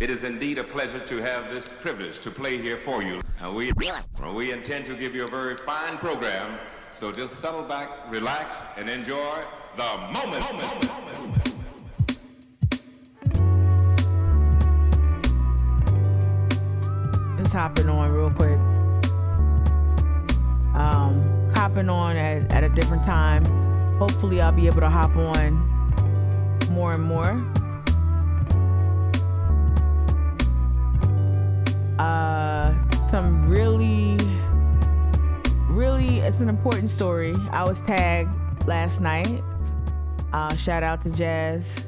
It is indeed a pleasure to have this privilege to play here for you. We intend to give you a very fine program, so just settle back, relax, and enjoy the moment. Just hopping on real quick. Hopping on at a different time. Hopefully I'll be able to hop on more and more. Some really, it's an important story. I was tagged last night. Shout out to Jazz,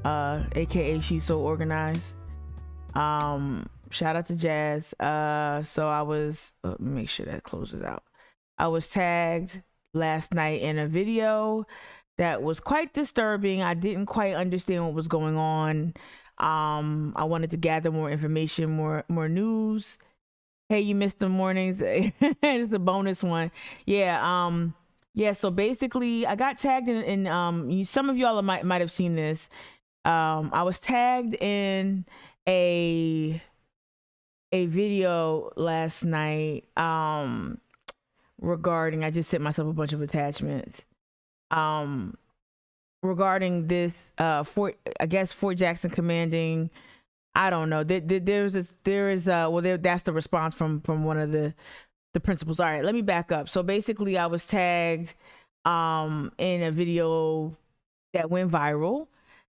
aka She's So Organized. Shout out to Jazz. So I was, make sure that closes out. I was tagged last night in a video that was quite disturbing. I didn't quite understand what was going on. I wanted to gather more information, more news. Hey, you missed the mornings. It's a bonus one. Yeah. So basically I got tagged in some of y'all might have seen this. I was tagged in a video last night regarding, I just sent myself a bunch of attachments regarding this Fort Jackson commanding. I don't know. That's the response from one of the principals. All right, let me back up. So basically I was tagged in a video that went viral.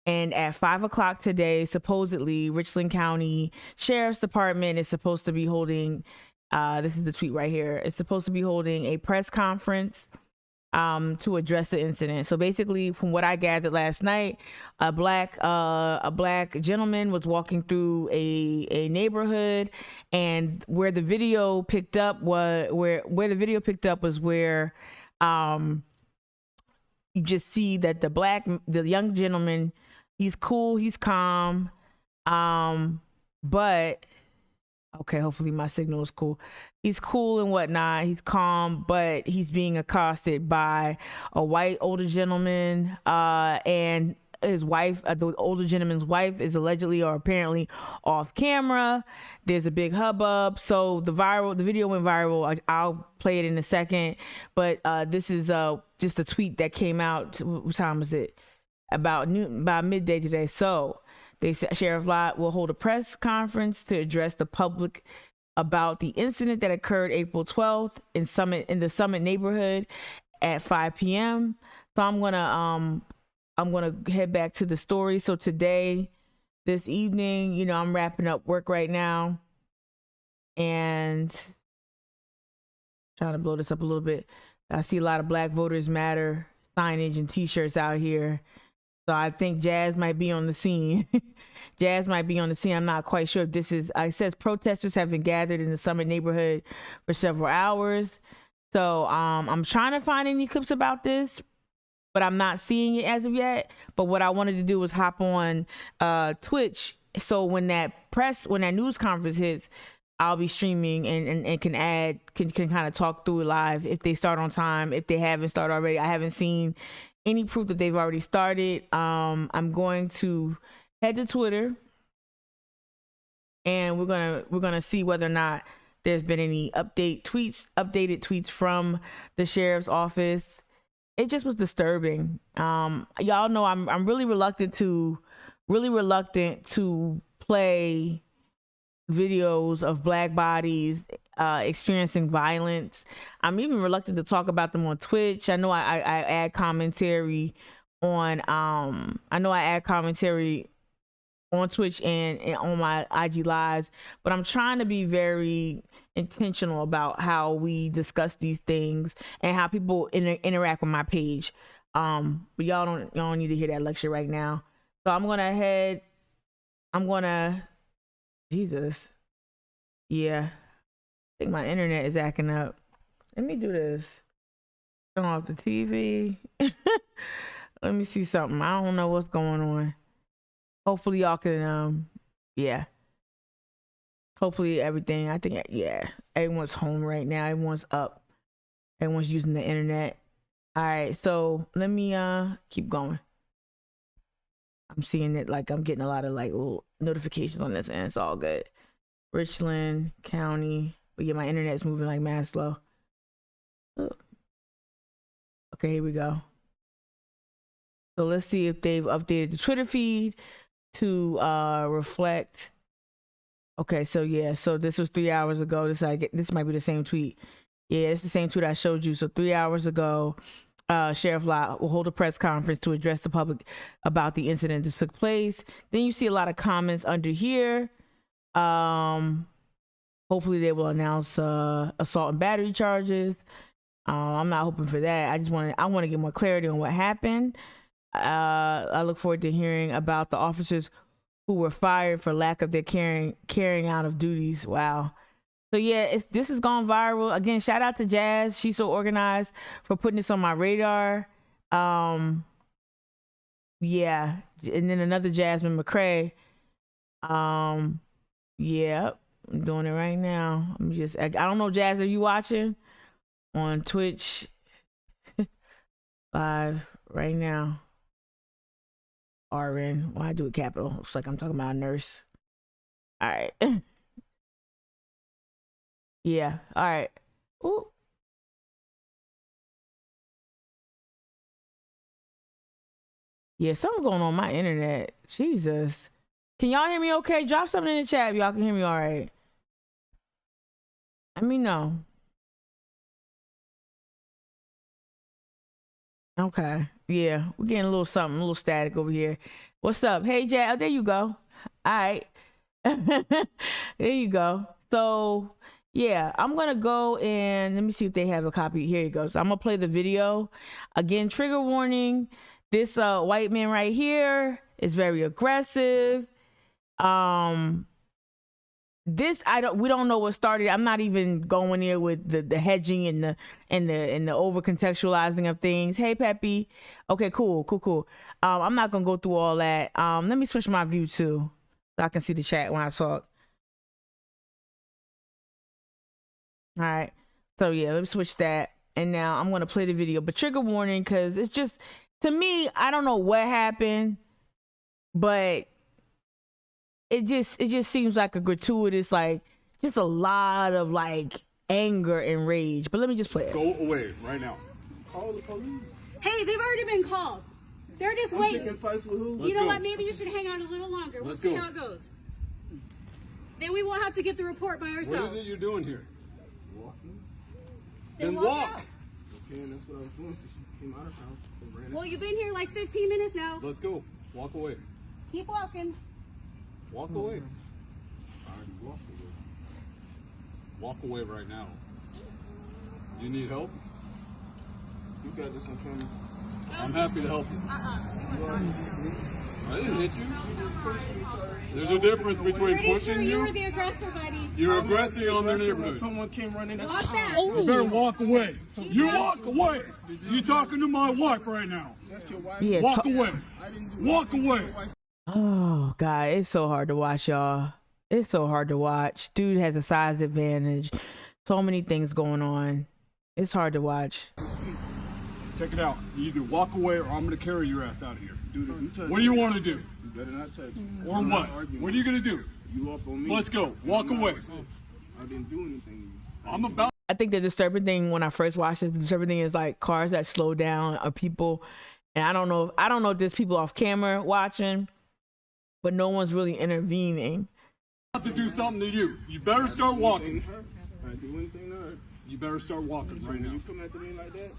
And at 5:00 today, supposedly Richland County Sheriff's Department is supposed to be holding, this is the tweet right here, it's supposed to be holding a press conference to address the incident. So basically, from what I gathered last night, a black gentleman was walking through a neighborhood, and where the video picked up was where you just see that the young gentleman, he's cool, he's calm, but okay, hopefully my signal is cool. He's cool and whatnot. He's calm, but he's being accosted by a white older gentleman, and his wife, the older gentleman's wife, is allegedly or apparently off camera. There's a big hubbub. So the video went viral. I'll play it in a second, but this is just a tweet that came out. What time is it? About midday today. So they said Sheriff Lott will hold a press conference to address the public about the incident that occurred April 12th in the Summit neighborhood at 5 p.m. So I'm gonna head back to the story. So today, this evening, I'm wrapping up work right now and trying to blow this up a little bit. I see a lot of Black Voters Matter signage and t-shirts out here. So I think Jazz might be on the scene. I'm not quite sure if this is, it says protesters have been gathered in the Summit neighborhood for several hours. So I'm trying to find any clips about this, but I'm not seeing it as of yet. But what I wanted to do was hop on Twitch. So when that news conference hits, I'll be streaming and can kind of talk through it live if they start on time. If they haven't started already, I haven't seen any proof that they've already started. I'm going to head to Twitter, and we're gonna see whether or not there's been any updated tweets from the sheriff's office. It just was disturbing. Y'all know I'm really reluctant to play videos of Black bodies experiencing violence. I'm even reluctant to talk about them on Twitch. I know I add commentary on on Twitch and on my IG lives, but I'm trying to be very intentional about how we discuss these things and how people interact with my page. But y'all don't need to hear that lecture right now. So Jesus. Yeah. I think my internet is acting up. Let me do this. Turn off the TV. Let me see something. I don't know what's going on. Hopefully y'all can, hopefully everything, I think, everyone's home right now. Everyone's up. Everyone's using the internet. All right. So let me keep going. I'm seeing it, like I'm getting a lot of like little notifications on this end. It's all good. Richland County. But yeah, my internet's moving like mad slow. Oh. Okay, here we go. So let's see if they've updated the Twitter feed to reflect. Okay, so yeah, so this was 3 hours ago. This might be the same tweet. Yeah, it's the same tweet I showed you. So 3 hours ago, Sheriff Lott will hold a press conference to address the public about the incident that took place. Then you see a lot of comments under here. Hopefully they will announce assault and battery charges. I'm not hoping for that. I want to get more clarity on what happened. I look forward to hearing about the officers who were fired for lack of their carrying out of duties. Wow. So yeah, this has gone viral. Again, shout out to Jazz. She's so organized for putting this on my radar. Yeah. And then another Jasmine McCrae. Yeah, I'm doing it right now. I don't know, Jazz, are you watching on Twitch live right now? RN. Why I do it capital? Looks like I'm talking about a nurse. All right. Yeah. All right. Ooh. Yeah, something going on with my internet. Jesus. Can y'all hear me okay? Drop something in the chat if y'all can hear me all right. Let me know. Okay. Yeah, we're getting a little something, a little static over here. What's up? Hey, Jazz. Oh, there you go. All right. There you go. So, yeah, I'm going to go and let me see if they have a copy. Here you go. So I'm going to play the video. Again, trigger warning. This white man right here is very aggressive. We don't know what started. I'm not even going there with the hedging and the over contextualizing of things. Hey, Peppy. Okay, cool. I'm not gonna go through all that. Let me switch my view too, so I can see the chat when I talk. All right. So yeah, let me switch that. And now I'm gonna play the video. But trigger warning, because it's just, to me, I don't know what happened, but it just seems like a gratuitous, like, just a lot of like anger and rage. But let me just play it. Go away right now. Call the police. Hey, they've already been called. They're just waiting. Picking fights with who? You know what? Maybe you should hang on a little longer. We'll see how it goes. Then we won't have to get the report by ourselves. What is it you're doing here? Walking. Then walk. out. Okay, and that's what I was doing since you came out of house and ran. Well, you've been here like 15 minutes now. Let's go. Walk away. Keep walking. Walk away. I already walked away. Walk away right now. You need help? You got this on camera. I'm happy to help you. You already did me. I didn't hit you. You just pushed me, sir. There's a difference between Pretty pushing sure you were you. the aggressor, buddy. You're aggressing on their When neighborhood. someone came running at the Walk car. back. You better walk away. You walk away. You're talking to my wife right now. That's your wife. Yeah, Walk away. I didn't do Walk anything to away. your wife. Oh God, it's so hard to watch, y'all. It's so hard to watch. Dude has a size advantage. So many things going on. It's hard to watch. Check it out. You either walk away or I'm going to carry your ass out of here. Dude, if you touch What do you me, want to do? You better not touch me. Or I'm not what? arguing What are you with going to do? You up on me. Let's go. Walk I'm not- away. I didn't do anything to you. I'm about. I think the disturbing thing when I first watched this, the disturbing thing is like cars that slow down are people, and I don't know if there's people off camera watching, but no one's really intervening. To do something to you. You better start walking. I do anything to her. You better start walking So right when now. you come after me like that,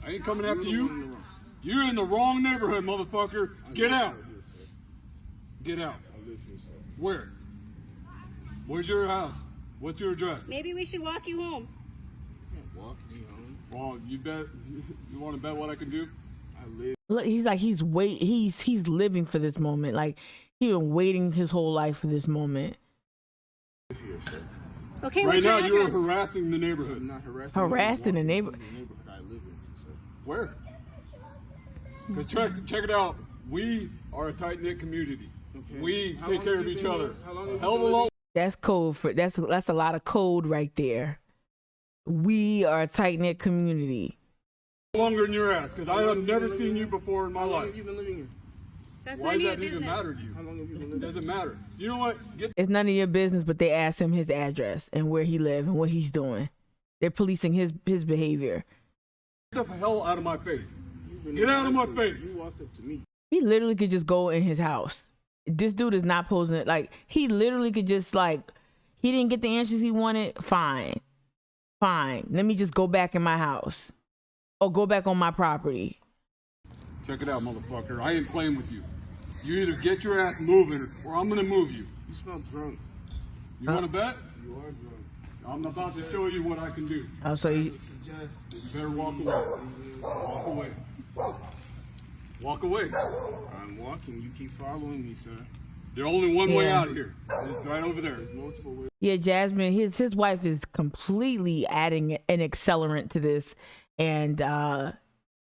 I ain't coming you're after the one in the you. wrong. You're in the wrong neighborhood, motherfucker. Get out. I live here, sir. Get out. I live here, sir. Where? Where's your house? What's your address? Maybe we should walk you home. You can't walk me home. Well, you bet. You want to bet what I can do? I live Look, he's like he's living for this moment. Like he's been waiting his whole life for this moment. here, sir. Okay, Right what's now, your you're address? harassing the I'm neighborhood. not harassing Harassing you. the I'm walking neighbor- in the neighborhood I live in, sir. Where? Cause check it out. We are a tight knit community. Okay. We How take long care have of you each been other. here? How long have you Hell of a been long. That's code for that's a lot of code right there. We are a tight knit community. Longer than your ass, because I have never seen you before in my How long life. have you been living here? That's Why none does of that your even business. matter to you? How long have you been It living? doesn't matter. You know what? Get It's none of your business, but they asked him his address and where he lives and what he's doing. They're policing his behavior. the hell out of my face. You've been Get out of my in face. You walked up to me. He literally could just go in his house. This dude is not posing it. Like, he literally could just, like, he didn't get the answers he wanted. Fine. Let me just go back in my house or go back on my property. Check it out, motherfucker. I ain't playing with you. You either get your ass moving or I'm gonna move you. You smell drunk. You wanna bet? You are drunk. I'm about to show you what I can do. Oh, so you, Suggest. You better walk away. Walk away. Walk away. I'm walking. You keep following me, sir. There's only one way Yeah. out of here. It's right over there. There's multiple ways. yeah, Jasmine, his wife is completely adding an accelerant to this. And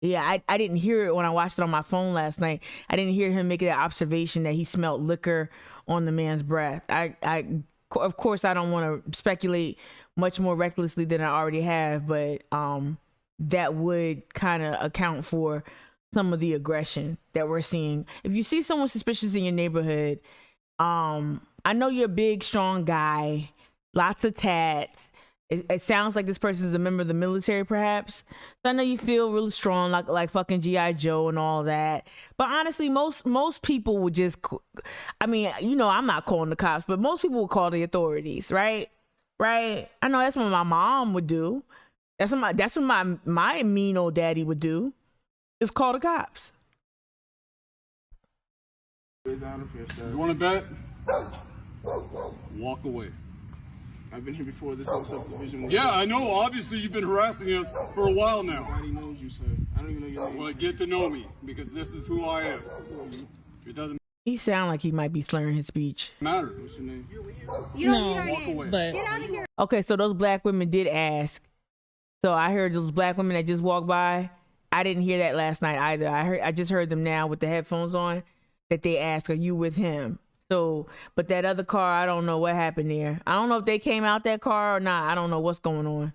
yeah, I didn't hear it when I watched it on my phone last night. I didn't hear him make that observation that he smelled liquor on the man's breath. Of course, I don't want to speculate much more recklessly than I already have, but that would kind of account for some of the aggression that we're seeing. If you see someone suspicious in your neighborhood, I know you're a big, strong guy, lots of tats. It sounds like this person is a member of the military, perhaps. So I know you feel really strong, like fucking G.I. Joe and all that. But honestly, most people would just, I mean, you know, I'm not calling the cops, but most people would call the authorities, right? Right? I know that's what my mom would do. That's what my mean old daddy would do. Is call the cops. Ways out of here, sir. You wanna bet? Walk away. I've been here before. This whole subdivision. was- Yeah, I know. Obviously, you've been harassing us for a while now. Nobody knows you, sir. I don't even know your name. Well, get to know me because this is who I am. It doesn't He sound like he might be slurring his speech. matter. What's your name? You don't need our walk name. away. But Get out of here. okay, so those black women did ask. So I heard those black women that just walked by. I didn't hear that last night either. I just heard them now with the headphones on that they asked, "Are you with him?" So, but that other car, I don't know what happened there. I don't know if they came out that car or not. I don't know what's going on.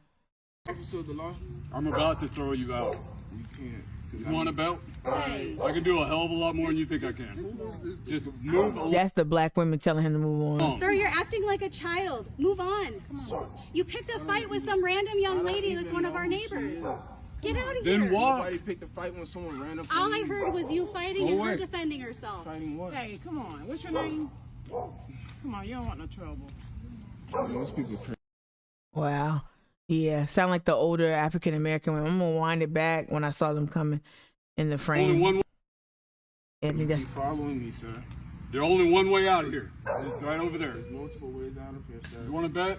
Officer of the law? I'm about to throw you out. You can't. 'Cause You want a belt? Hey. I can do a hell of a lot more than you think I can. Who is this? Just move along. That's the black women telling him to move on. Sir, you're acting like a child. Move on. Come on. You picked a fight with some random young lady that's one of our neighbors. Get out of Then here. walk. Nobody picked a fight when someone ran up. All on I you. heard was you fighting Go and away. her defending herself. Fighting what? Hey, come on. What's your name? Come on, you don't want no trouble. Those people crazy. Wow. Yeah, sound like the older African American women. I'm gonna wind it back when I saw them coming in the Only frame. one. I think that's Keep following me, sir. There's only one way out of here. It's right over there. There's multiple ways out of here, sir. You want to bet?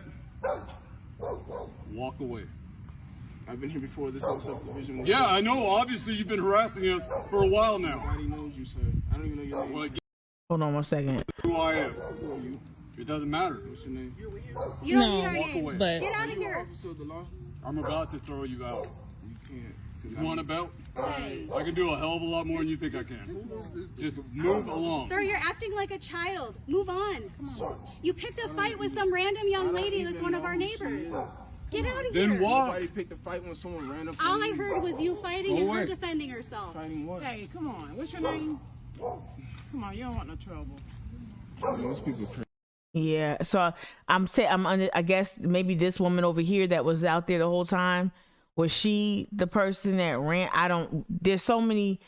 Walk away. I've been here before. This whole subdivision. was- Yeah, I know. Obviously, you've been harassing us for a while now. Nobody knows you, sir. I don't even know your name. Well, get hold on one second. who I am. Who are you? It doesn't matter. What's your name? You don't need our walk name. away. But Get out of Are you an here. officer of the law? I'm about to throw you out. You can't. 'Cause You want a belt? Hey. I can do a hell of a lot more than you think I can. Who is this? Just move along. Sir, you're acting like a child. Move on. Come on. You picked a fight with some random I young don't lady that's even one of know our who she neighbors. is. Get out of Then here. walk. Nobody picked a fight when someone ran up. All on I you. heard was you fighting Go and her away. defending herself. Fighting what? Hey, come on. What's your name? Come on, you don't want no trouble. Those people crazy. yeah, so I guess maybe this woman over here that was out there the whole time, was she the person that ran? There's so many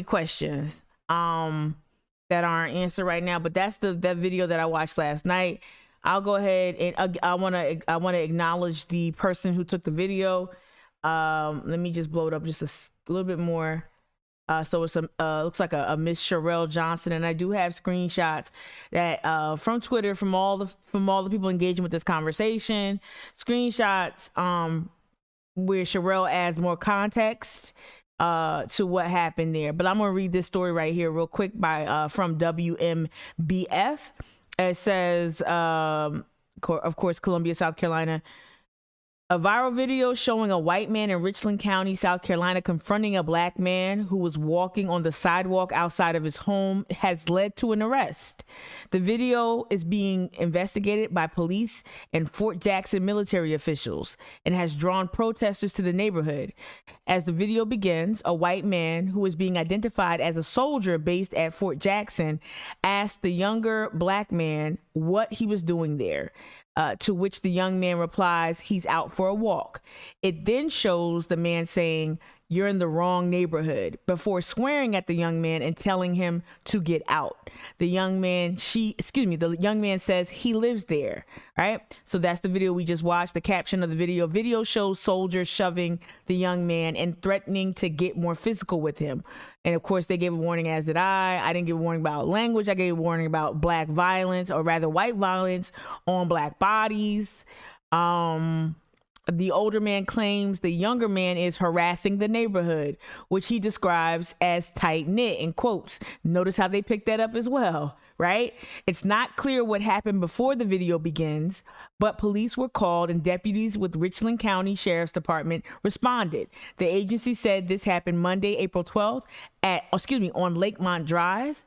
questions that aren't answered right now, but that's that video that I watched last night. I'll go ahead and I want to acknowledge the person who took the video. Let me just blow it up just a little bit more. So it's looks like a Miss Sherelle Johnson, and I do have screenshots that from Twitter from all the people engaging with this conversation. Screenshots where Sherelle adds more context to what happened there. But I'm gonna read this story right here real quick by from WMBF. It says, of course, Columbia, South Carolina. A viral video showing a white man in Richland County, South Carolina, confronting a black man who was walking on the sidewalk outside of his home has led to an arrest. The video is being investigated by police and Fort Jackson military officials and has drawn protesters to the neighborhood. As the video begins, a white man who is being identified as a soldier based at Fort Jackson asked the younger black man what he was doing there. To which the young man replies, he's out for a walk. It then shows the man saying, "You're in the wrong neighborhood," before swearing at the young man and telling him to get out. The young man says he lives there, right? So that's the video we just watched. The caption of the video shows soldiers shoving the young man and threatening to get more physical with him. And of course, they gave a warning, as did I. I didn't give a warning about language. I gave a warning about black violence, or rather white violence on black bodies. The older man claims the younger man is harassing the neighborhood, which he describes as tight-knit, in quotes. Notice how they picked that up as well, right? It's not clear what happened before the video begins, but police were called and deputies with Richland County Sheriff's Department responded. The agency said this happened Monday, April 12th on Lakemont Drive.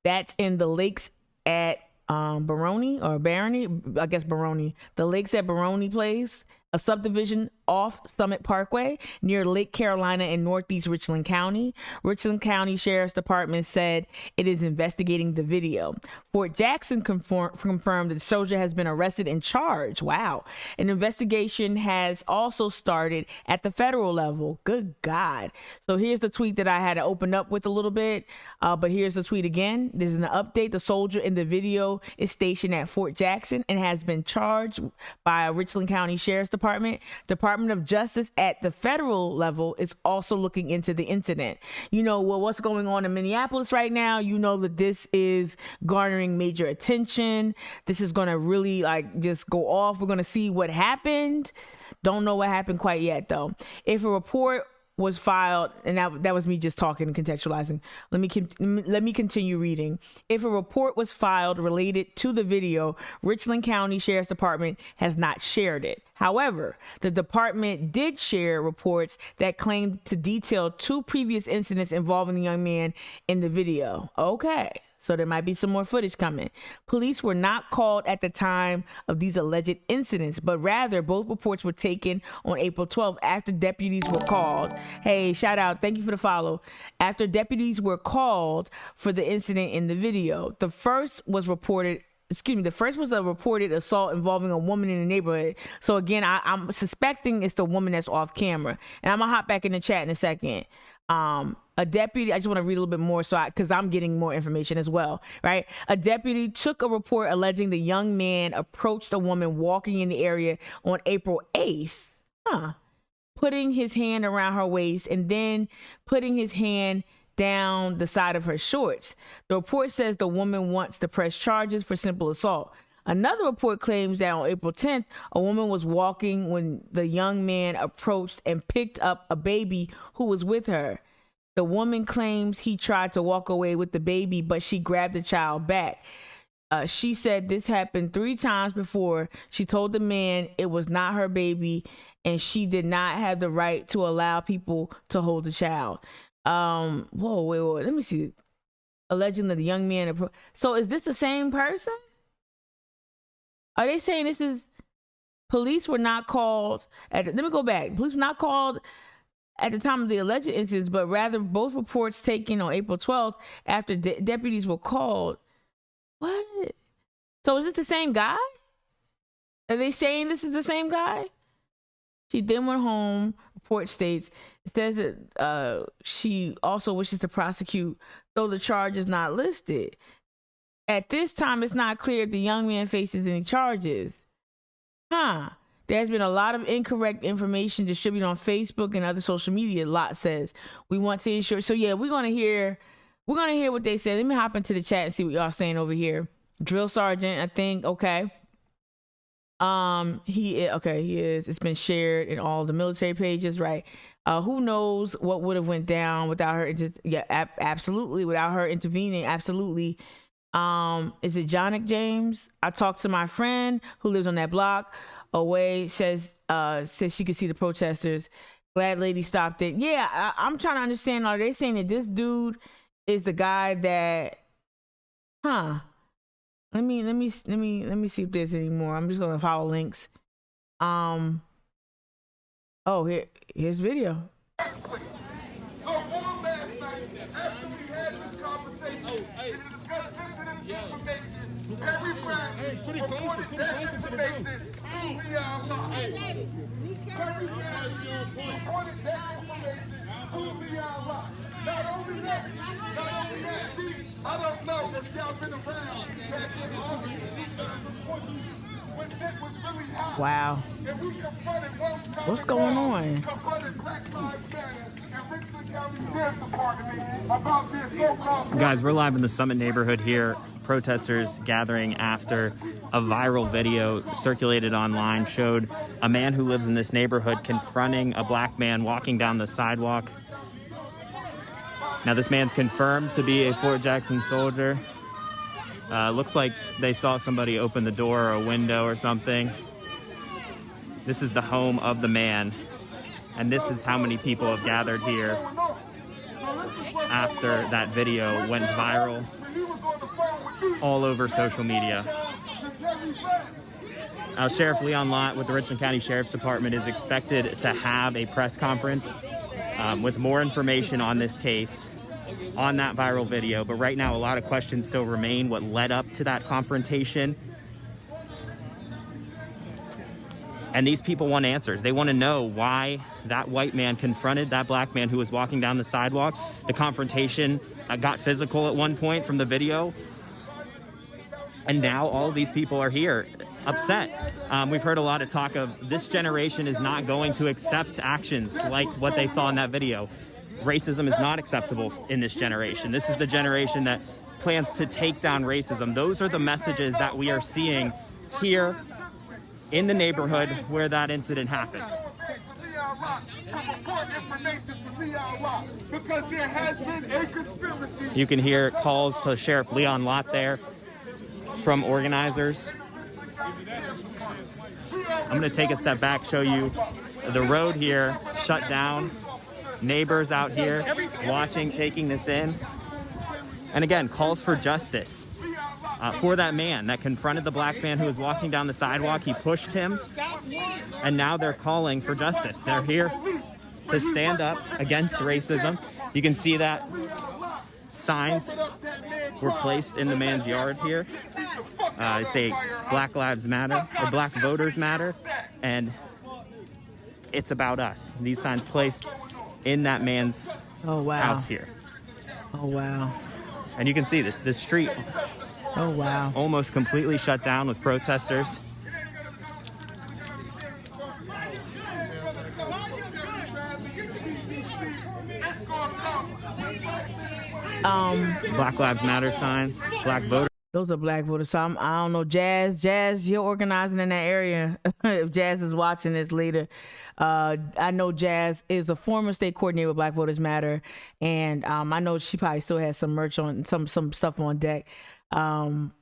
That's in the lakes at Barony, I guess Barony. The lakes at Barony Place, a subdivision off Summit Parkway near Lake Carolina in northeast Richland County. Richland County Sheriff's Department said it is investigating the video. Fort Jackson confirmed that the soldier has been arrested and charged. Wow. An investigation has also started at the federal level. Good God. So here's the tweet that I had to open up with a little bit, but here's the tweet again. There's an update. The soldier in the video is stationed at Fort Jackson and has been charged by Richland County Sheriff's Department. Department of Justice at the federal level is also looking into the incident. You know, well, what's going on in Minneapolis right now? You know that this is garnering major attention. This is going to really just go off. We're going to see what happened. Don't know what happened quite yet, though. If a report was filed, and that was me just talking and contextualizing. Let me continue reading. If a report was filed related to the video, Richland County Sheriff's Department has not shared it. However, the department did share reports that claimed to detail 2 previous incidents involving the young man in the video. Okay. So there might be some more footage coming. Police were not called at the time of these alleged incidents, but rather both reports were taken on April 12th after deputies were called. Hey, shout out. Thank you for the follow. After deputies were called for the incident in the video. The first was a reported assault involving a woman in the neighborhood. So again, I'm suspecting it's the woman that's off camera. And I'm going to hop back in the chat in a second. A deputy, I just want to read a little bit more because I'm getting more information as well, right? A deputy took a report alleging the young man approached a woman walking in the area on April 8th, putting his hand around her waist and then putting his hand down the side of her shorts. The report says the woman wants to press charges for simple assault. Another report claims that on April 10th, a woman was walking when the young man approached and picked up a baby who was with her. The woman claims he tried to walk away with the baby, but she grabbed the child back. She said this happened 3 times before. She told the man it was not her baby and she did not have the right to allow people to hold the child. Wait, let me see. Alleging that the young man... So is this the same person? Are they saying this is... Police were not called... Let me go back. Police were not called at the time of the alleged incidents, but rather both reports taken on April 12th after deputies were called. What? So is this the same guy? Are they saying this is the same guy? She then went home, report states. It says that she also wishes to prosecute, though the charge is not listed. At this time, it's not clear if the young man faces any charges. There's been a lot of incorrect information distributed on Facebook and other social media, Lot says. We want to ensure. So yeah, we're gonna hear what they say. Let me hop into the chat and see what y'all saying over here. Drill Sergeant, I think, okay. He is. It's been shared in all the military pages, right? Who knows what would have went down without her? Absolutely, without her intervening, absolutely. Is it Jonic James? I talked to my friend who lives on that block. away. Says she could see the protesters. Glad lady stopped it. Yeah, I'm trying to understand. Are they saying that this dude is the guy that? Huh. Let me see if there's any more. I'm just gonna follow links. Oh, here's video. So on last night, after we had this conversation and discussed sensitive information, every brand reported that information to Leon Locke. Every brand reported that information to Leon Locke. Not only that, see, I don't know if y'all been around back in August 2020 when shit was really hot. Wow. And we confronted What's going on? confronted Black Lives Matter and Richland County Sheriff's Department about this so-called. Guys, we're live in the Summit neighborhood here. Protesters gathering after a viral video circulated online showed a man who lives in this neighborhood confronting a black man walking down the sidewalk. Now, this man's confirmed to be a Fort Jackson soldier. Looks like they saw somebody open the door or a window or something. This is the home of the man, and this is how many people have gathered here after that video went viral all over social media. Sheriff Leon Lott with the Richland County Sheriff's Department is expected to have a press conference with more information on this case, on that viral video. But right now, a lot of questions still remain. What led up to that confrontation? And these people want answers. They want to know why that white man confronted that black man who was walking down the sidewalk. The confrontation got physical at one point from the video. And now all of these people are here, upset. We've heard a lot of talk of this generation is not going to accept actions like what they saw in that video. Racism is not acceptable in this generation. This is the generation that plans to take down racism. Those are the messages that we are seeing here in the neighborhood where that incident happened. You can hear calls to Sheriff Leon Lott there from organizers. I'm going to take a step back, show you the road here shut down. Neighbors out here watching, taking this in. And again, calls for justice for that man that confronted the black man who was walking down the sidewalk. He pushed him, and now they're calling for justice. They're here to stand up against racism. You can see that signs were placed in the man's yard here. They say Black Lives Matter, or Black Voters Matter, and it's about us. These signs placed in that man's house here. Oh, wow. And you can see the street almost completely shut down with protesters. Black Lives Matter signs, Black Voters. Those are Black voters. So I don't know, Jazz, you're organizing in that area. If Jazz is watching this later, I know Jazz is a former state coordinator with Black Voters Matter, and I know she probably still has some merch on, some stuff on deck. If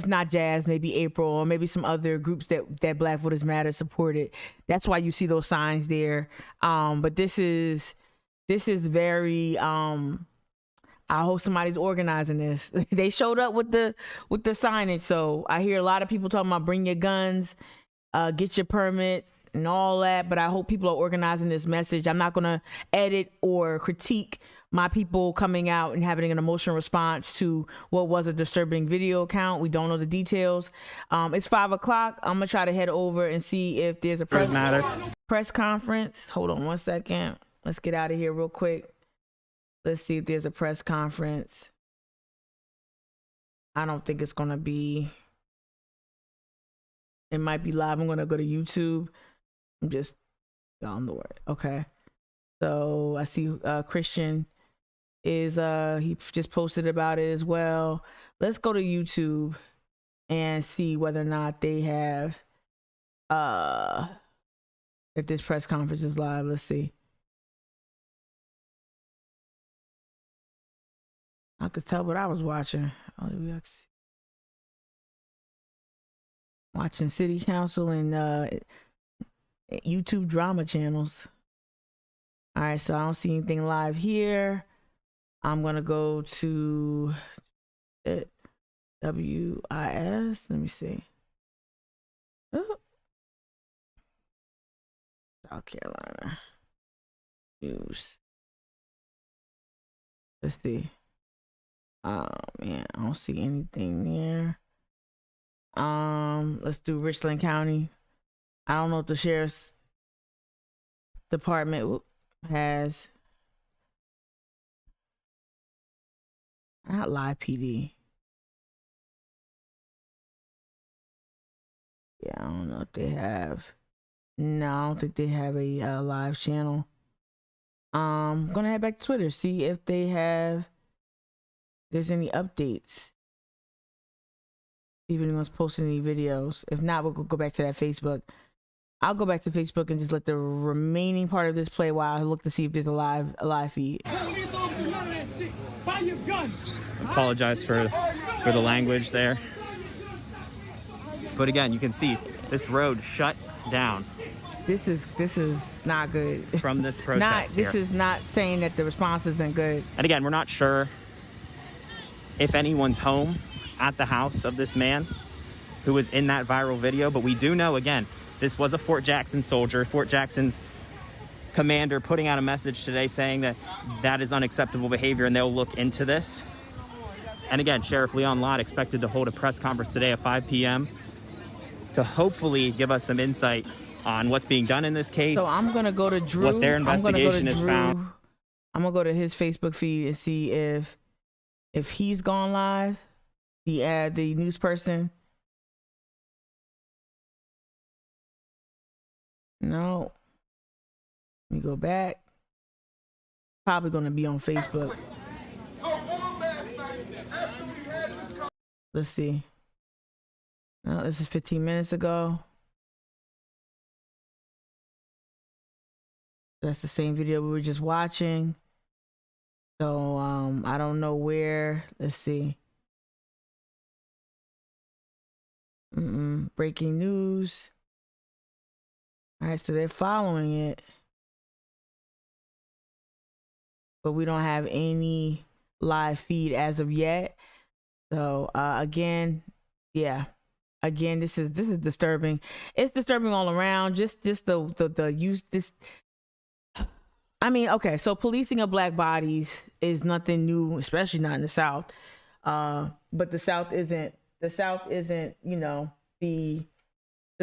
not Jazz, maybe April, or maybe some other groups that Black Voters Matter supported. That's why you see those signs there. But this is very. I hope somebody's organizing this. They showed up with the signage, so I hear a lot of people talking about bring your guns, get your permits, and all that. But I hope people are organizing this message. I'm not gonna edit or critique my people coming out and having an emotional response to what was a disturbing video account. We don't know the details. It's 5 o'clock. I'm gonna try to head over and see if there's a press conference. Hold on one second. Let's get out of here real quick. Let's see if there's a press conference. I don't think it's gonna be. It might be live. I'm gonna go to YouTube. I'm just on the word. Okay. So I see Christian is he just posted about it as well. Let's go to YouTube and see whether or not they have if this press conference is live. Let's see. I could tell what I was watching. Watching city council and YouTube drama channels. All right, so I don't see anything live here. I'm gonna go to WIS. Let me see. Oh. South Carolina news. Let's see. Oh man, I don't see anything there. Let's do Richland County. I don't know if the sheriff's department has. Not live PD. Yeah, I don't know if they have. No, I don't think they have a live channel. I'm gonna head back to Twitter, see if they have. There's any updates. See if anyone's posting any videos. If not, we'll go back to that Facebook. I'll go back to Facebook and just let the remaining part of this play while I look to see if there's a live feed. Apologize for the language there. But again, you can see this road shut down. This is not good. From this protest This is not saying that the response isn't good. And again, we're not sure if anyone's home at the house of this man who was in that viral video, but we do know, again, this was a Fort Jackson soldier. Fort Jackson's commander putting out a message today saying that that is unacceptable behavior and they'll look into this. And again, Sheriff Leon Lott expected to hold a press conference today at 5 p.m. to hopefully give us some insight on what's being done in this case. So I'm going to go to Drew. What their investigation has found. I'm going to go to his Facebook feed and see if he's gone live, the news person. No. Let me go back. Probably going to be on Facebook. Let's see. No, this is 15 minutes ago. That's the same video we were just watching. So I don't know where. Let's see. Breaking news. All right, so they're following it. But we don't have any live feed as of yet. So again, yeah. Again, this is disturbing. It's disturbing all around. Just the use this. I mean, okay, so policing of black bodies is nothing new, especially not in the South. But the South isn't, you know, the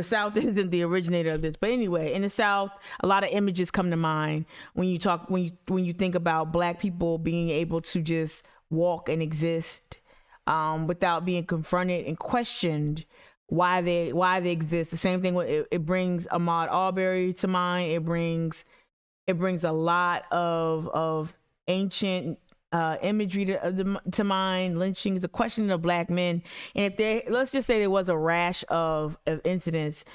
South isn't the originator of this. But anyway, in the South, a lot of images come to mind when you think about black people being able to just walk and exist without being confronted and questioned why they exist. The same thing with it brings Ahmaud Arbery to mind. It brings a lot of ancient imagery to mind. Lynchings, the questioning of black men, and let's just say there was a rash of incidents,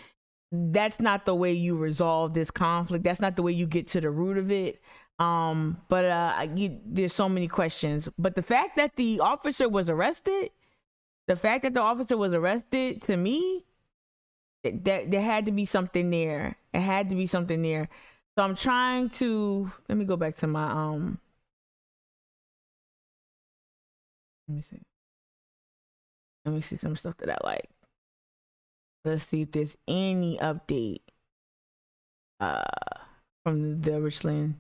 that's not the way you resolve this conflict. That's not the way you get to the root of it. There's so many questions. But the fact that the officer was arrested, to me, that there had to be something there. It had to be something there. So I'm trying to, let me go back to my, let me see some stuff that I like. Let's see if there's any update from the Richland.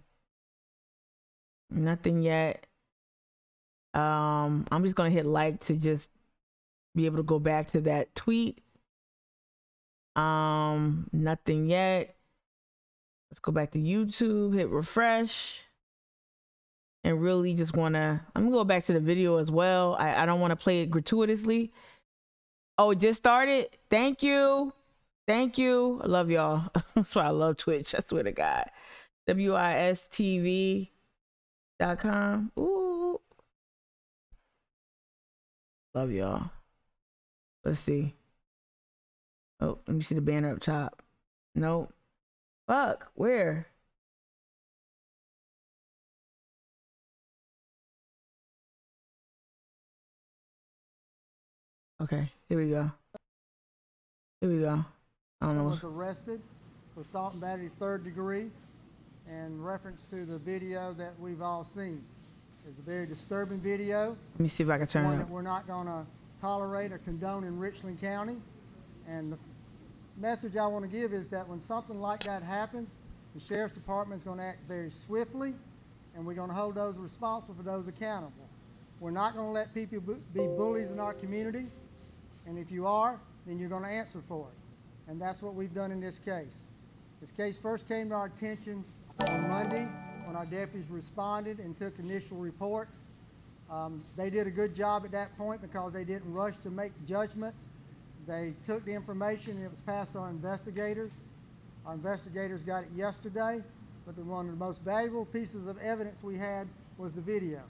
Nothing yet. I'm just gonna hit like to just be able to go back to that tweet. Nothing yet. Let's go back to YouTube, hit refresh, and really just I'm gonna go back to the video as well. I don't want to play it gratuitously. Oh, it just started? Thank you. I love y'all. That's why I love Twitch. I swear to God. WISTV.com. Ooh. Love y'all. Let's see. Oh, let me see the banner up top. Nope. Fuck, where? Okay, here we go. Here we go. I don't know. Was arrested for assault and battery 3rd degree, in reference to the video that we've all seen. It's a very disturbing video. Let me see if I can turn One it that up. we're not going to tolerate or condone in Richland County. And the message I want to give is that when something like that happens, the Sheriff's Department is going to act very swiftly, and we're going to hold those responsible for those accountable. We're not going to let people be bullies in our community, and if you are, then you're going to answer for it. And that's what we've done in this case. This case first came to our attention on Monday when our deputies responded and took initial reports. They did a good job at that point because they didn't rush to make judgments. They took the information and it was passed to our investigators. Our investigators got it yesterday, but one of the most valuable pieces of evidence we had was the video.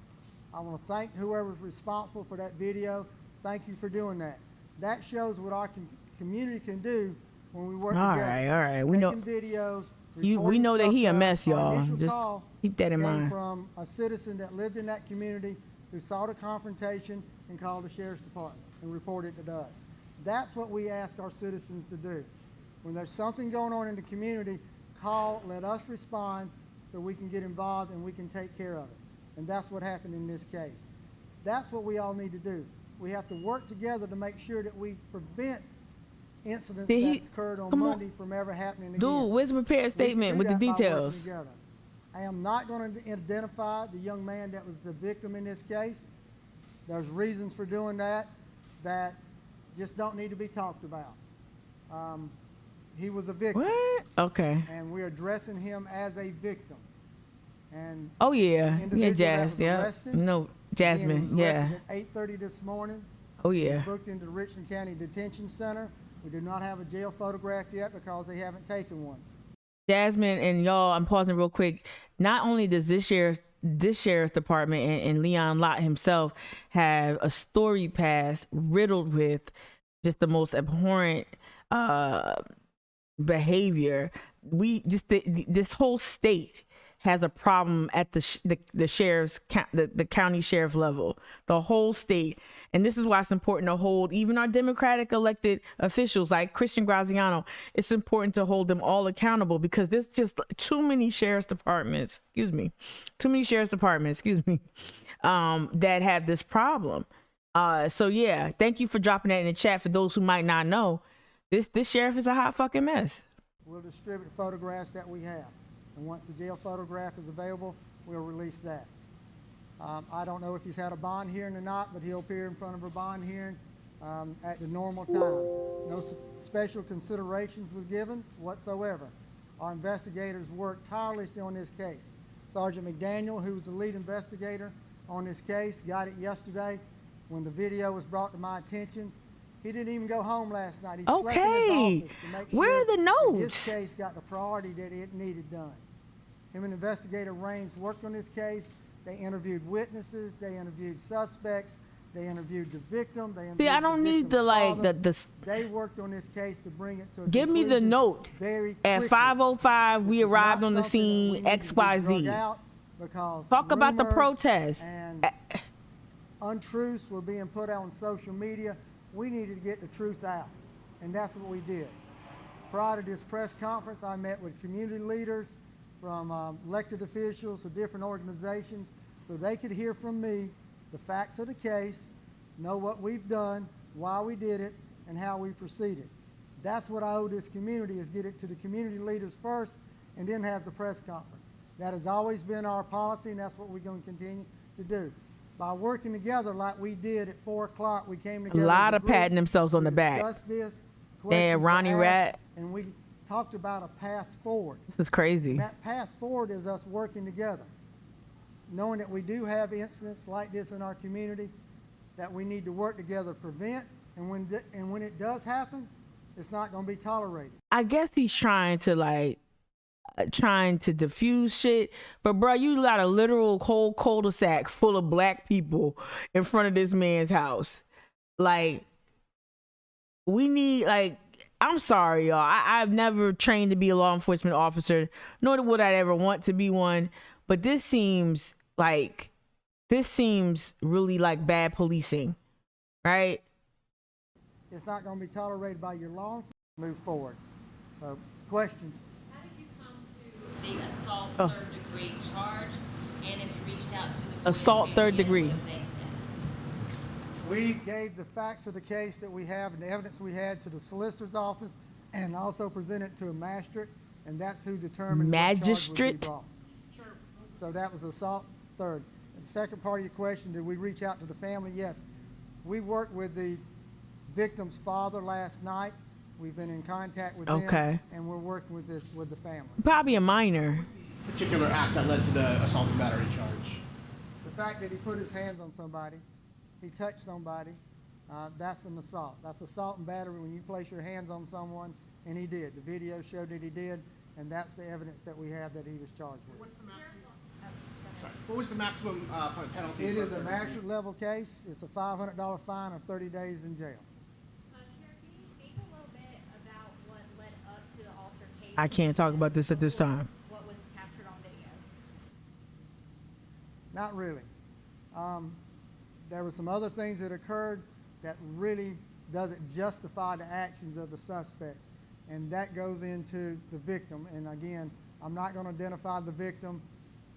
I want to thank whoever was responsible for that video. Thank you for doing that. That shows what our community can do when we work together. All right. We know. Videos, We know that he a mess, y'all. Just keep that in came mind. From a citizen that lived in that community who saw the confrontation and called the Sheriff's Department and reported it to us. That's what we ask our citizens to do. When there's something going on in the community, call, let us respond so we can get involved and we can take care of it. And that's what happened in this case. That's what we all need to do. We have to work together to make sure that we prevent incidents that occurred on Monday from ever happening again. Dude, where's the prepared statement with the details? I am not going to identify the young man that was the victim in this case. There's reasons for doing that just don't need to be talked about. He was a victim. What? Okay. And we're addressing him as a victim. And oh yeah, yeah, Jazz, yeah. Arrested, no, Jasmine, yeah. At 8:30 this morning. Oh yeah. Booked into the Richland County Detention Center. We do not have a jail photograph yet because they haven't taken one. Jasmine and y'all, I'm pausing real quick. Not only does this sheriff's department and Leon Lott himself have a storied past riddled with just the most abhorrent behavior. This whole state has a problem at the sheriff's the county sheriff level, the whole state. And this is why it's important to hold even our Democratic elected officials like Christian Graziano. It's important to hold them all accountable because there's just too many sheriff's departments, that have this problem. So yeah, thank you for dropping that in the chat. For those who might not know, this sheriff is a hot fucking mess. We'll distribute photographs that we have. And once the jail photograph is available, we'll release that. I don't know if he's had a bond hearing or not, but he'll appear in front of a bond hearing at the normal time. No special considerations was given whatsoever. Our investigators worked tirelessly on this case. Sergeant McDaniel, who was the lead investigator on this case, got it yesterday. When the video was brought to my attention, he didn't even go home last night. He slept in his office to make Where are the notes? This case got the priority that it needed done. Him and investigator Raines worked on this case. They interviewed witnesses. They interviewed suspects. They interviewed the victim. See, I don't need the They worked on this case to bring it to a give me the note. At 5:05, we arrived on the scene. XYZ. Talk about the protest. And untruths were being put out on social media. We needed to get the truth out, and that's what we did. Prior to this press conference, I met with community leaders from elected officials of different organizations so they could hear from me the facts of the case, know what we've done, why we did it, and how we proceeded. That's what I owe this community, is get it to the community leaders first and then have the press conference. That has always been our policy, and that's what we're going to continue to do. By working together like we did at 4 o'clock, we came together. A lot of patting themselves on the back. Damn, Ronnie Rat. And we talked about a path forward. This is crazy. And that path forward is us working together, knowing that we do have incidents like this in our community that we need to work together to prevent. And when it does happen, it's not going to be tolerated. I guess he's trying to diffuse shit, but bro, you got a literal whole cul-de-sac full of black people in front of this man's house. Like, we need, like, I'm sorry, y'all. I've never trained to be a law enforcement officer, nor would I ever want to be one. But this seems really like bad policing, right? It's not going to be tolerated by your law enforcement. move forward. So, questions? How did you come to the assault Oh. third degree charge? And if you reached out to the Assault police third yet, degree. what have they said? We gave the facts of the case that we have and the evidence we had to the solicitor's office and also presented it to a magistrate, and that's who determined what charge would be Magistrate? brought. So that was assault third. And the second part of your question, did we reach out to the family? Yes. We worked with the victim's father last night. We've been in contact with Okay. them, and we're working with the family. Probably a minor. Particular act that led to the assault and battery charge. The fact that he put his hands on somebody, he touched somebody, that's an assault. That's assault and battery when you place your hands on someone, and he did. The video showed that he did, and that's the evidence that we have that he was charged with. What was the maximum penalty? It is a master level case. It's a $500 fine or 30 days in jail. Sheriff, can you speak a little bit about what led up to the altercation? I can't talk about this at this time. What was captured on video? Not really. There were some other things that occurred that really doesn't justify the actions of the suspect, and that goes into the victim. And again, I'm not going to identify the victim,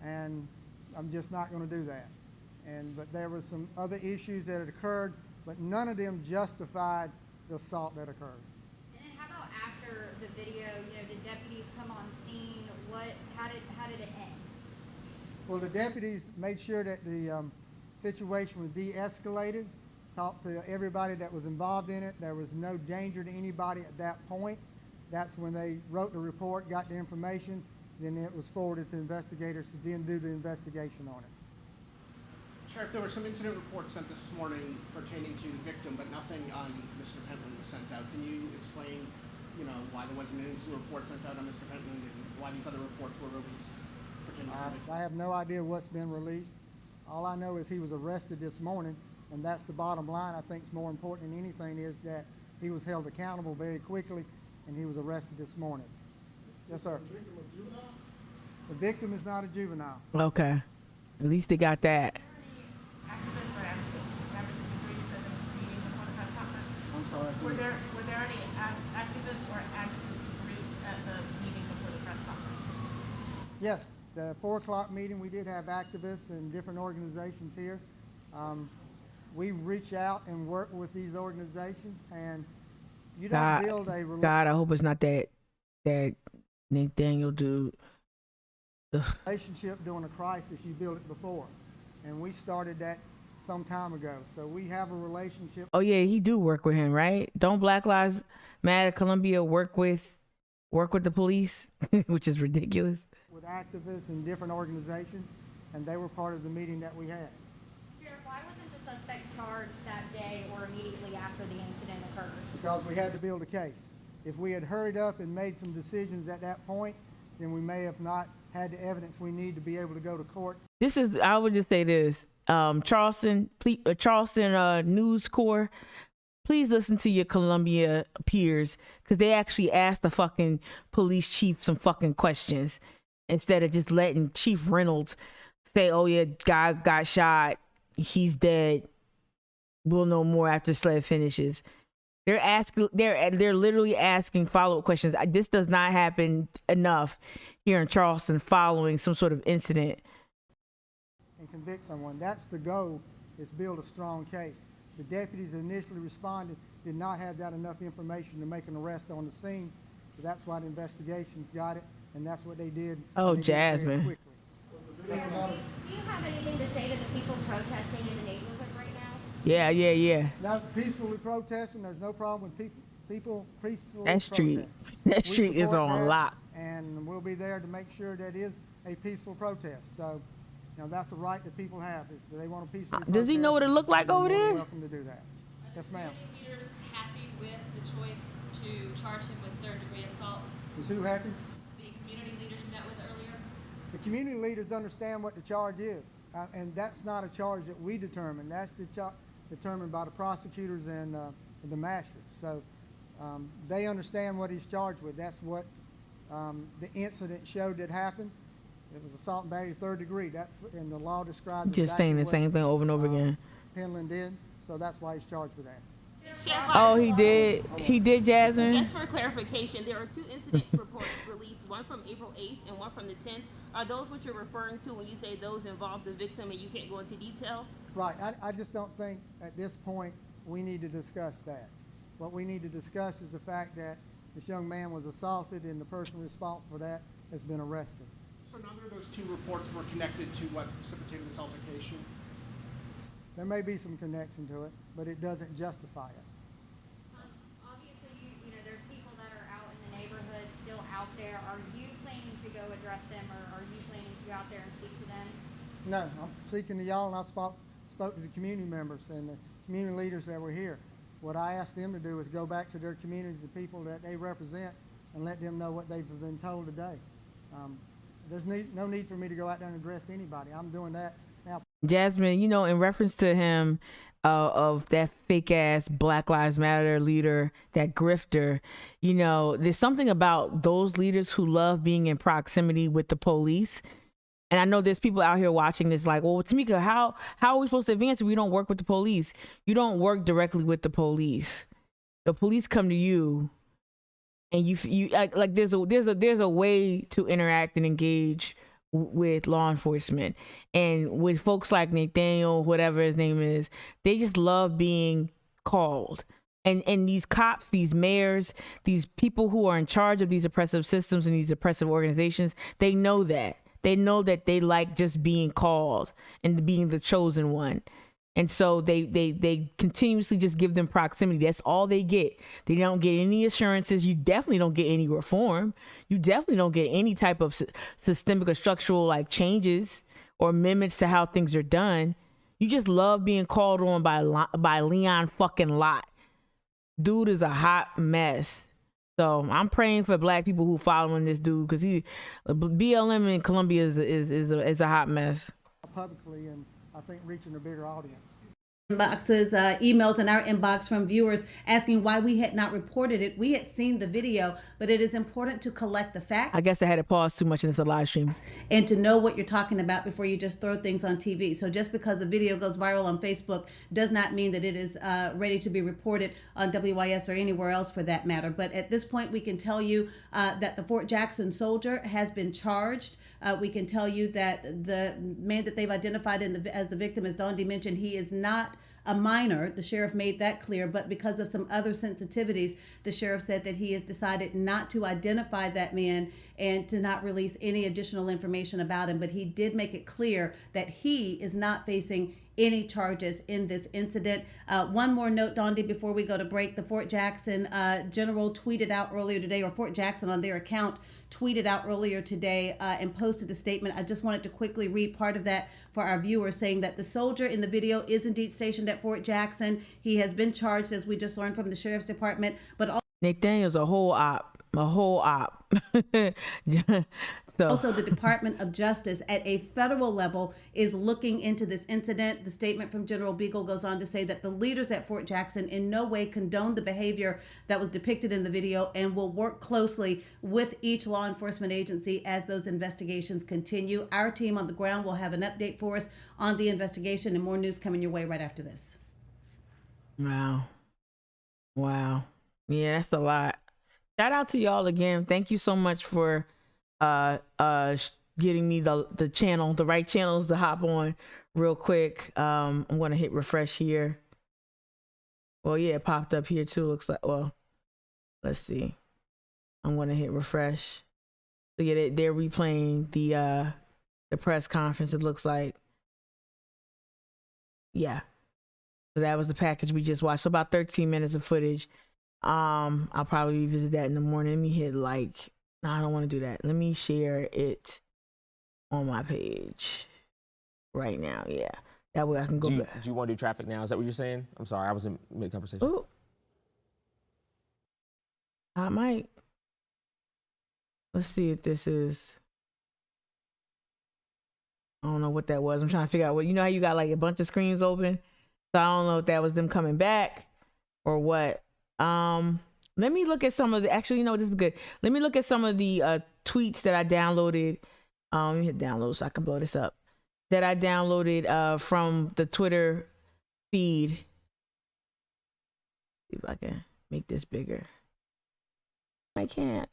and I'm just not going to do that. But there were some other issues that had occurred, but none of them justified the assault that occurred. And then how about after the video, did deputies come on scene? How did it end? Well, the deputies made sure that the situation was de-escalated, talked to everybody that was involved in it. There was no danger to anybody at that point. That's when they wrote the report, got the information, then it was forwarded to investigators to then do the investigation on it. Sheriff, there were some incident reports sent this morning pertaining to the victim, but nothing on Mr. Pentland was sent out. Can you explain, why there wasn't an incident report sent out on Mr. Pentland and why these other reports were released pertaining to the victim? I have no idea what's been released. All I know is he was arrested this morning, and that's the bottom line. I think it's more important than anything is that he was held accountable very quickly, and he was arrested this morning. Yes, sir. The victim is not a juvenile. Okay. At least they got that. I'm sorry. Were there any activists or activist groups at the meeting before the press conference? Yes, the 4 o'clock meeting, we did have activists and different organizations here. We reach out and work with these organizations, and you don't build a relationship. God, I hope it's not that Nick Daniel dude. Ugh. Relationship during a crisis, you build it before, and we started that some time ago. So we have a relationship. Oh yeah, he do work with him, right? Don't Black Lives Matter Columbia work with the police, which is ridiculous. With activists and different organizations, and they were part of the meeting that we had. Sheriff, why wasn't the suspect charged that day or immediately after the incident occurred? Because we had to build a case. If we had hurried up and made some decisions at that point, then we may have not had the evidence we need to be able to go to court. I would just say this, Charleston News Corps, please listen to your Columbia peers, because they actually asked the fucking police chief some fucking questions instead of just letting Chief Reynolds say, oh yeah, guy got shot, he's dead, we'll know more after SLED finishes. They're literally asking follow-up questions. This does not happen enough here in Charleston following some sort of incident. And convict someone. That's the goal, is build a strong case. The deputies that initially responded did not have that enough information to make an arrest on the scene. So that's why the investigations got it, and that's what they did. Oh, They did it very Jasmine. quickly. Do you have anything to say to the people protesting in the neighborhood right now? Yeah. Now, peacefully protesting, there's no problem with people peacefully That street protest. We is support on that, lock. and we'll be there to make sure that is a peaceful protest. So, that's a right that people have. Is that they want a peaceful protest. Does he know what it looked like They're over more than there? welcome to do that. Yes, ma'am. Are the leaders happy with the choice to charge him with third-degree assault? Is who happy? The community leaders you met with earlier? The community leaders understand what the charge is, and that's not a charge that we determine. That's the determined by the prosecutors and the magistrates. So they understand what he's charged with. That's what the incident showed that happened. It was assault and battery third degree. That's in the law describes. Just saying the same thing over and over again. Penland did, so that's why he's charged with that. Sheriff, Oh, he did. He did, Jasmine. Just for clarification, there are 2 incident reports released, one from April 8th and one from the 10th. Are those what you're referring to when you say those involve the victim and you can't go into detail? Right. I just don't think at this point we need to discuss that. What we need to discuss is the fact that this young man was assaulted and the person responsible for that has been arrested. So none of those 2 reports were connected to what precipitated this altercation? There may be some connection to it, but it doesn't justify it. Obviously, you know, there's people that are out in the neighborhood still out there. Are you planning to go address them, or are you planning to go out there and speak to them? No, I'm speaking to y'all, and I spoke to the community members and the community leaders that were here. What I asked them to do is go back to their communities, the people that they represent, and let them know what they've been told today. There's no need for me to go out there and address anybody. I'm doing that now. Jasmine, you know, in reference to him, of that fake ass Black Lives Matter leader, that grifter, you know, there's something about those leaders who love being in proximity with the police. And I know there's people out here watching this like, well, Tamika, how are we supposed to advance if we don't work with the police? You don't work directly with the police. The police come to you, and you like there's a way to interact and engage with law enforcement. And with folks like Nathaniel, whatever his name is, they just love being called. And these cops, these mayors, these people who are in charge of these oppressive systems and these oppressive organizations, they know that. They know that they like just being called and being the chosen one. And so they continuously just give them proximity. That's all they get. They don't get any assurances. You definitely don't get any reform. You definitely don't get any type of systemic or structural like changes or amendments to how things are done. You just love being called on by Leon fucking Lott. Dude is a hot mess. So I'm praying for Black people who following this dude, because BLM in Columbia is a hot mess. Publicly, and I think reaching a bigger audience. Inboxes, emails in our inbox from viewers asking why we had not reported it. We had seen the video, but it is important to collect the facts. I guess I had to pause too much in this live stream. And to know what you're talking about before you just throw things on TV. So just because a video goes viral on Facebook does not mean that it is ready to be reported on WYS or anywhere else for that matter. But at this point, we can tell you that the Fort Jackson soldier has been charged. We can tell you that the man that they've identified as the victim, as Dondi mentioned, he is not a minor. The sheriff made that clear, but because of some other sensitivities, the sheriff said that he has decided not to identify that man and to not release any additional information about him. But he did make it clear that he is not facing any charges in this incident. One more note, Dondi, before we go to break. The Fort Jackson general tweeted out earlier today, or Fort Jackson on their account tweeted out earlier today and posted a statement. I just wanted to quickly read part of that for our viewers, saying that the soldier in the video is indeed stationed at Fort Jackson. He has been charged, as we just learned from the sheriff's department, but also Nathaniel's a whole op. So. Also, the Department of Justice at a federal level is looking into this incident. The statement from General Beagle goes on to say that the leaders at Fort Jackson in no way condone the behavior that was depicted in the video and will work closely with each law enforcement agency as those investigations continue. Our team on the ground will have an update for us on the investigation, and more news coming your way right after this. Wow. Yeah, that's a lot. Shout out to y'all again. Thank you so much for getting me the channel, the right channels to hop on real quick. I'm gonna hit refresh here. Well, yeah, it popped up here too. Looks like, well, let's see. I'm gonna hit refresh. So yeah, they're replaying the press conference. It looks like, yeah. So that was the package we just watched. So about 13 minutes of footage. I'll probably revisit that in the morning. Let me hit like. No, I don't want to do that. Let me share it on my page right now. Yeah, that way I can go back. Do you want to do traffic now? Is that what you're saying? I'm sorry, I was in mid-conversation. Ooh. I might. Let's see if this is. I don't know what that was. I'm trying to figure out what. You know how you got like a bunch of screens open? So I don't know if that was them coming back or what. Let me look at some of the, actually, you know, this is good. Let me look at some of the tweets that I downloaded. Let me hit download so I can blow this up. That I downloaded from the Twitter feed. See if I can make this bigger. I can't.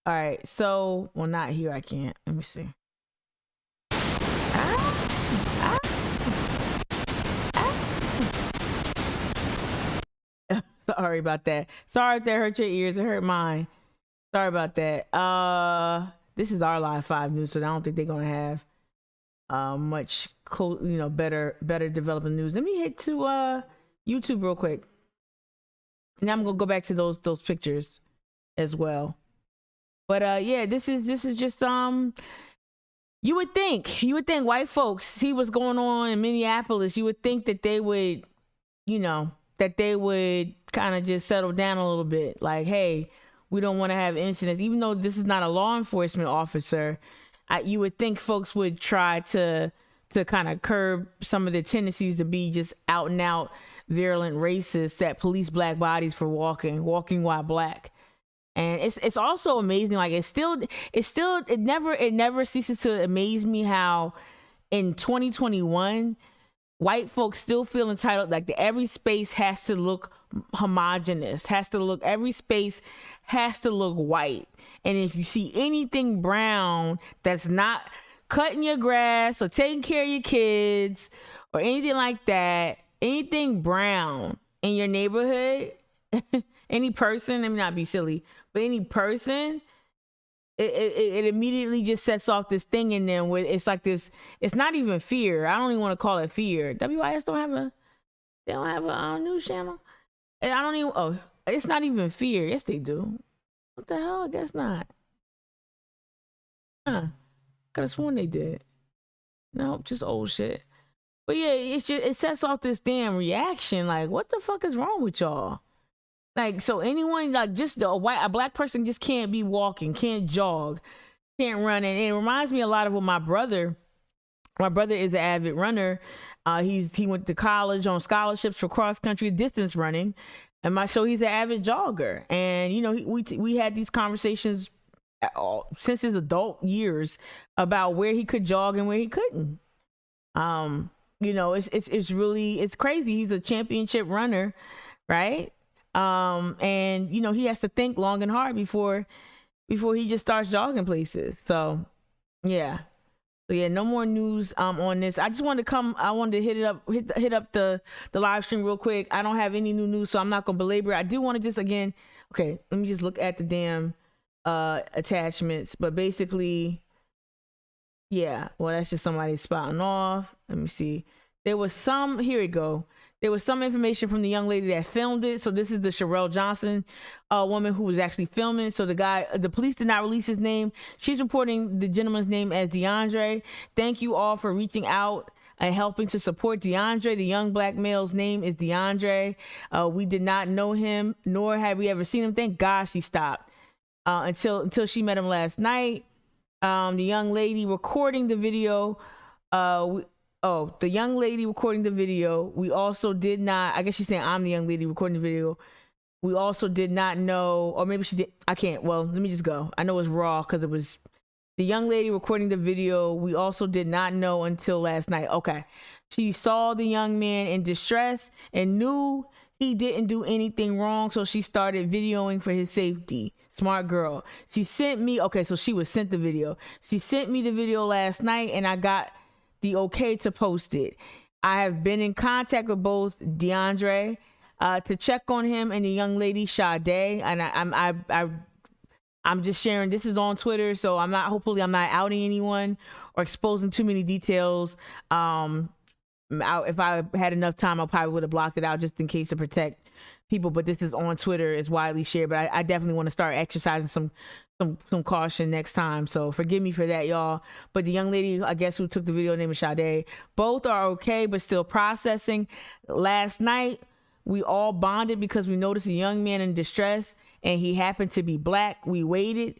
All right, so, well, not here, I can't. Let me see. Sorry about that. Sorry if that hurt your ears. It hurt mine. Sorry about that. This is our Live 5 news, so I don't think they're gonna have much better developing news. Let me hit to YouTube real quick. Now I'm gonna go back to those pictures as well. But yeah, this is just you would think white folks see what's going on in Minneapolis. You would think that they would, kind of just settle down a little bit. Like, hey, we don't want to have incidents, even though this is not a law enforcement officer. You would think folks would try to kind of curb some of their tendencies to be just out and out virulent racists that police black bodies for walking while black. And it's also amazing. Like it never ceases to amaze me how in 2021 white folks still feel entitled. Like every space has to look homogenous, every space has to look white. And if you see anything brown that's not cutting your grass or taking care of your kids or anything like that, anything brown in your neighborhood, any person, let me not be silly, but any person, it immediately just sets off this thing in them where it's like this. It's not even fear. I don't even want to call it fear. WIS don't have a news channel. And it's not even fear. Yes, they do. What the hell? I guess not. Could have sworn they did. No, just old shit. But yeah, it sets off this damn reaction. Like, what the fuck is wrong with y'all? Like, so anyone, like, just a black person just can't be walking, can't jog, can't run. And it reminds me a lot of what my brother is an avid runner. He went to college on scholarships for cross country distance running. So he's an avid jogger. And, we had these conversations since his adult years about where he could jog and where he couldn't. It's crazy. He's a championship runner, right? And he has to think long and hard before he just starts jogging places. So yeah, no more news on this. I just wanted to hit up the live stream real quick. I don't have any new news, so I'm not gonna belabor it. I do want to just let me just look at the damn attachments. But basically, yeah, well, that's just somebody spouting off. Let me see. Here we go. There was some information from the young lady that filmed it. So this is the Sherelle Johnson woman who was actually filming. So the police did not release his name. She's reporting the gentleman's name as DeAndre. Thank you all for reaching out and helping to support DeAndre. The young black male's name is DeAndre. We did not know him, nor had we ever seen him. Thank God she stopped until she met him last night. The young lady recording the video, the young lady recording the video. We also did not, I guess she's saying I'm the young lady recording the video. We also did not know, or maybe she did, I can't, well, let me just go. I know it's raw because it was the young lady recording the video. We also did not know until last night. Okay. She saw the young man in distress and knew he didn't do anything wrong. So she started videoing for his safety. Smart girl. She sent me, so she was sent the video. She sent me the video last night and I got the okay to post it. I have been in contact with both DeAndre to check on him and the young lady Sade, and I'm just sharing. This is on Twitter, so hopefully I'm not outing anyone or exposing too many details. If I had enough time, I probably would have blocked it out just in case to protect people. But this is on Twitter, it's widely shared. But I definitely want to start exercising some caution next time, so forgive me for that, y'all. But the young lady, I guess, who took the video, name is Sade. Both are okay, but still processing. Last night, we all bonded because we noticed a young man in distress, and he happened to be black. We waited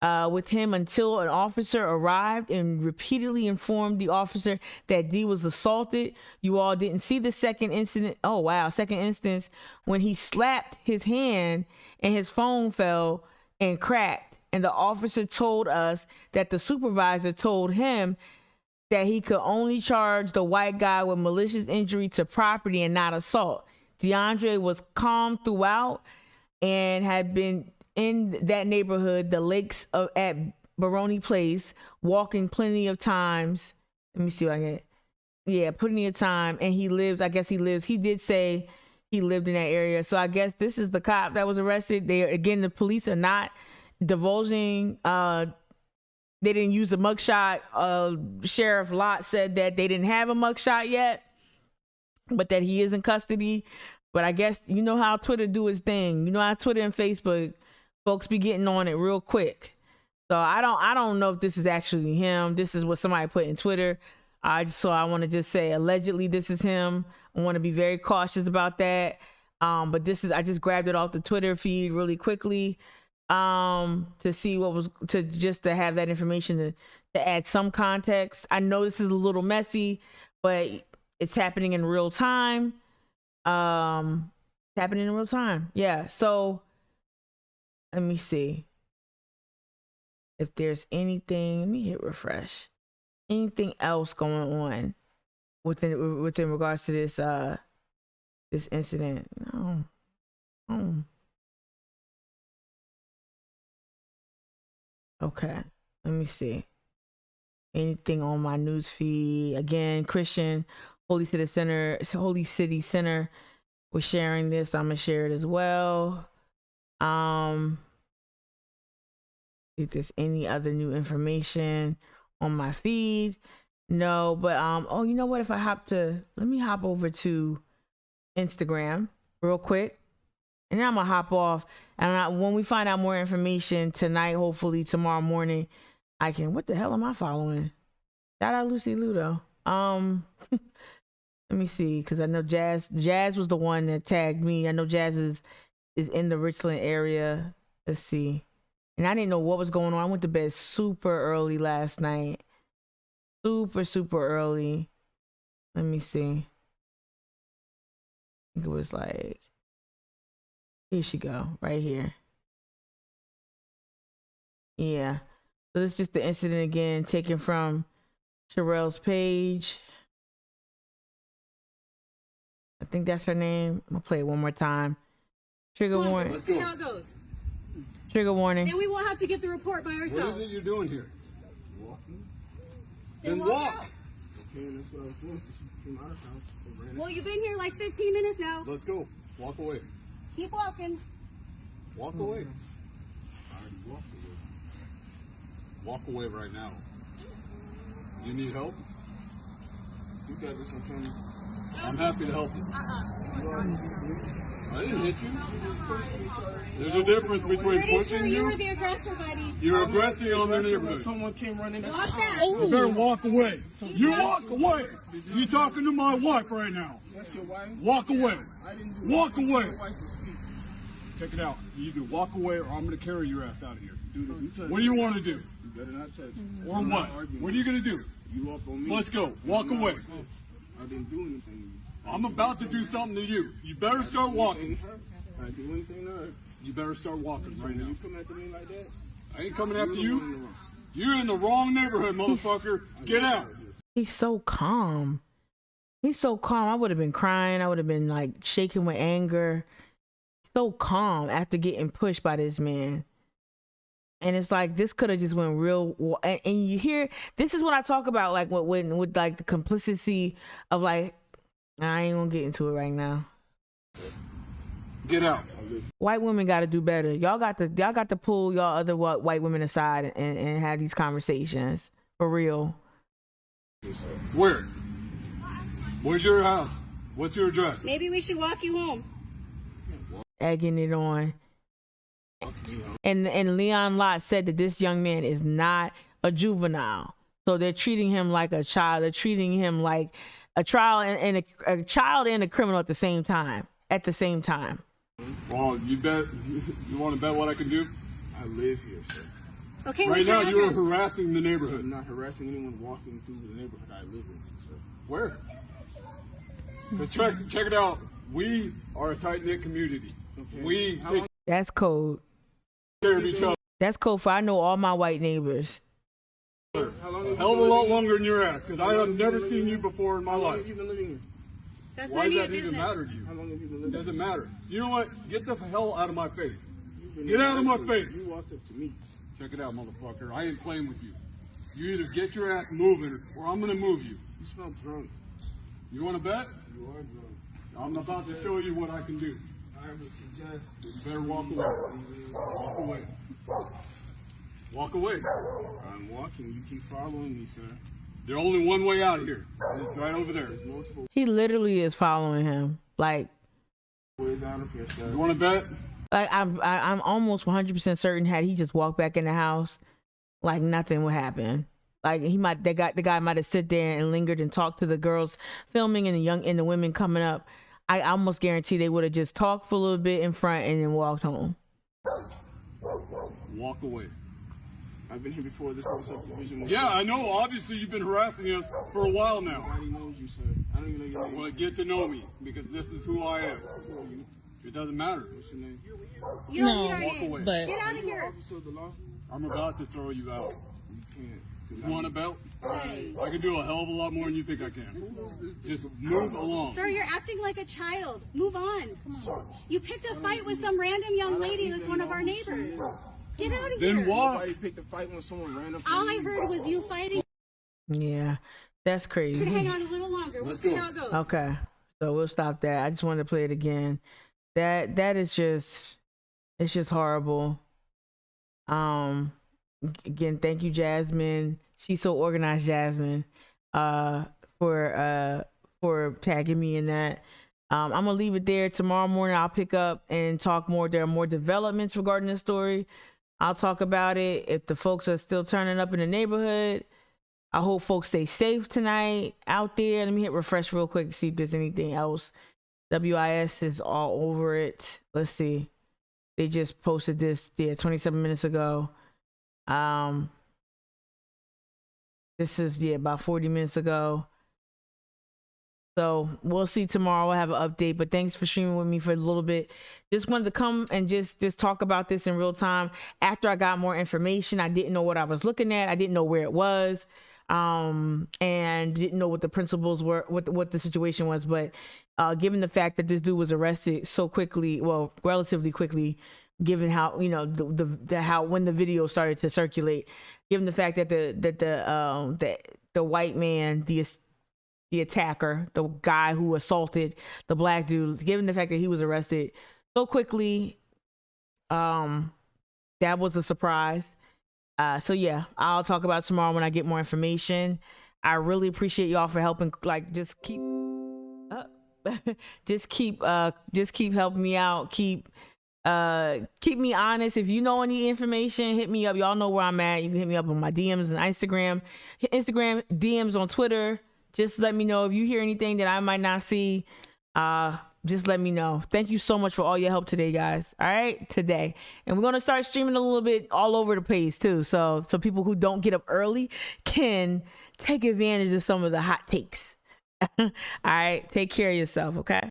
with him until an officer arrived and repeatedly informed the officer that D was assaulted. You all didn't see the second incident. Oh, wow. Second instance when he slapped his hand and his phone fell and cracked. And the officer told us that the supervisor told him that he could only charge the white guy with malicious injury to property and not assault. DeAndre was calm throughout and had been in that neighborhood, the lakes at Baroni Place, walking plenty of times. Let me see what I get. Yeah, plenty of time. And he did say he lived in that area. So I guess this is the cop that was arrested. The police are not divulging. They didn't use the mugshot. Sheriff Lott said that they didn't have a mugshot yet, but that he is in custody. But I guess you know how Twitter do its thing. You know how Twitter and Facebook folks be getting on it real quick. So I don't know if this is actually him. This is what somebody put in Twitter. So I want to just say allegedly this is him. I want to be very cautious about that. But I just grabbed it off the Twitter feed really quickly to see to have that information to add some context. I know this is a little messy, but it's happening in real time. Yeah. So let me see if there's anything. Let me hit refresh. Anything else going on within regards to this this incident? No. Okay. Let me see. Anything on my news feed? Again, Christian Holy City Center was sharing this. I'm gonna share it as well. If there's any other new information on my feed, no. But oh, you know what? If let me hop over to Instagram real quick, and then I'm gonna hop off. And when we find out more information tonight, hopefully tomorrow morning, I can. What the hell am I following? Shout out Lucy Ludo. Let me see, because I know Jazz was the one that tagged me. I know Jazz is in the Richland area. Let's see. And I didn't know what was going on. I went to bed super early last night. Super early. Let me see. I think it was like, here she go, right here. Yeah. So this is just the incident again, taken from Sherelle's page. I think that's her name. I'm gonna play it one more time. Trigger warning. Let's see how it goes. Trigger warning. And we won't have to get the report by ourselves. What is it you're doing here? Walking. Then walk. Okay, that's what I was doing. She came out of house. Well, you've been here like 15 minutes now. Let's go. Walk away. Keep walking. Walk away. I already walked away. Walk away right now. You need help? You got this on camera. I'm happy to help you. I didn't hit you. There's a difference between Pretty pushing sure you. you were the aggressor, buddy. You're aggressing on the neighborhood. Someone came running. Walk back. You better walk away. You walk away. You're talking to my wife right now. That's your wife? Walk away. I didn't do Walk anything. away. Your wife was speaking. Check it out. You do walk away, or I'm going to carry your ass out of here. Dude, if you touch What do you me, want to do? You better not touch me. Or I'm what? not arguing. What are you going to do? You up on me? Let's go. Walk away. I didn't do anything to you. I'm about to do something to you. You better start walking. I do anything to her. You better start walking right now. You come after me like that? I ain't coming after you. You're in the wrong neighborhood, motherfucker. Get out. He's so calm. He's so calm. I would have been crying. I would have been like shaking with anger. So calm after getting pushed by this man. And it's like, this could have just went real. And you hear, this is what I talk about, like with like the complicity of like, I ain't gonna get into it right now. Get out. White women got to do better. Y'all got to pull y'all other white women aside and have these conversations for real. Where? Where's your house? What's your address? Maybe we should walk you home. Egging it on. And Leon Lott said that this young man is not a juvenile. So they're treating him like a child. They're treating him like a child and a child and a criminal at the same time. Well, you want to bet what I can do? I live here, sir. Okay, right now you're harassing the neighborhood. I'm not harassing anyone walking through the neighborhood I live in, sir. Where? Check it out. We are a tight-knit community. Okay. We take That's code. care of each other. That's code for I know all my white neighbors. A hell of a lot longer than your ass, because I have never seen you before in my life. How long have you been living here? That's Why none does of that your even business. matter to you? How long have you been living? Doesn't matter. You know what? Get the hell out of my face. You've Get out of my been- face. You walked up to me. Check it out, motherfucker. I ain't playing with you. You either get your ass moving or I'm gonna move you. You smell drunk. You wanna bet? You are drunk. I'm about to show you what I can do. I would suggest You better walk away. Walk away. Walk away. I'm walking. You keep following me, sir. There's only one way out of here. And it's right over there. There's multiple He literally is following him. Like ways out of here, sir. You wanna bet? I'm almost 100% certain had he just walked back in the house, like nothing would happen. Like the guy might have sit there and lingered and talked to the girls filming and the women coming up. I almost guarantee they would have just talked for a little bit in front and then walked home. Walk away. I've been here before. This whole subdivision. Yeah, I know. Obviously, you've been harassing us for a while now. Nobody knows you, sir. I don't even know your name. Well, get to know me because this is who I am. Who are you? It doesn't matter. What's your name? You don't need our Walk name. away. But Get out of You an here. officer of the law? I'm about to throw you out. You can't. You want a belt? Hey. I can do a hell of a lot more than you think I can. Just move along. Sir, you're acting like a child. Move on. Come on. You picked a fight with some random young lady that's one of our neighbors. Get out of here. Then walk. Nobody picked a fight when someone ran up. All I heard was you fighting. yeah, that's Should crazy. hang on a little longer. We'll see how it goes. Okay, so we'll stop that. I just wanted to play it again. That is just, it's just horrible. Again, thank you, Jasmine. She's so organized, Jasmine, for tagging me in that. I'm gonna leave it there. Tomorrow morning I'll pick up and talk more. There are more developments regarding this story. I'll talk about it. If the folks are still turning up in the neighborhood, I hope folks stay safe tonight out there. Let me hit refresh real quick to see if there's anything else. WIS is all over it. Let's see. They just posted this 27 minutes ago. This is about 40 minutes ago. So we'll see tomorrow. We'll have an update. But thanks for streaming with me for a little bit. Just wanted to come and just talk about this in real time. After I got more information, I didn't know what I was looking at. I didn't know where it was, and didn't know what the principles were, what the situation was. But given the fact that this dude was arrested so quickly, well, relatively quickly, given how how when the video started to circulate, given the fact that the white man, the attacker, the guy who assaulted the black dude, given the fact that he was arrested so quickly, that was a surprise. So yeah, I'll talk about it tomorrow when I get more information. I really appreciate y'all for helping, just keep helping me out. Keep me honest. If you know any information, hit me up. Y'all know where I'm at. You can hit me up on my DMs and Instagram, DMs on Twitter. Just let me know if you hear anything that I might not see. Just let me know. Thank you so much for all your help today, guys. All right, today. And we're going to start streaming a little bit all over the place too. So people who don't get up early can take advantage of some of the hot takes. All right, take care of yourself, okay?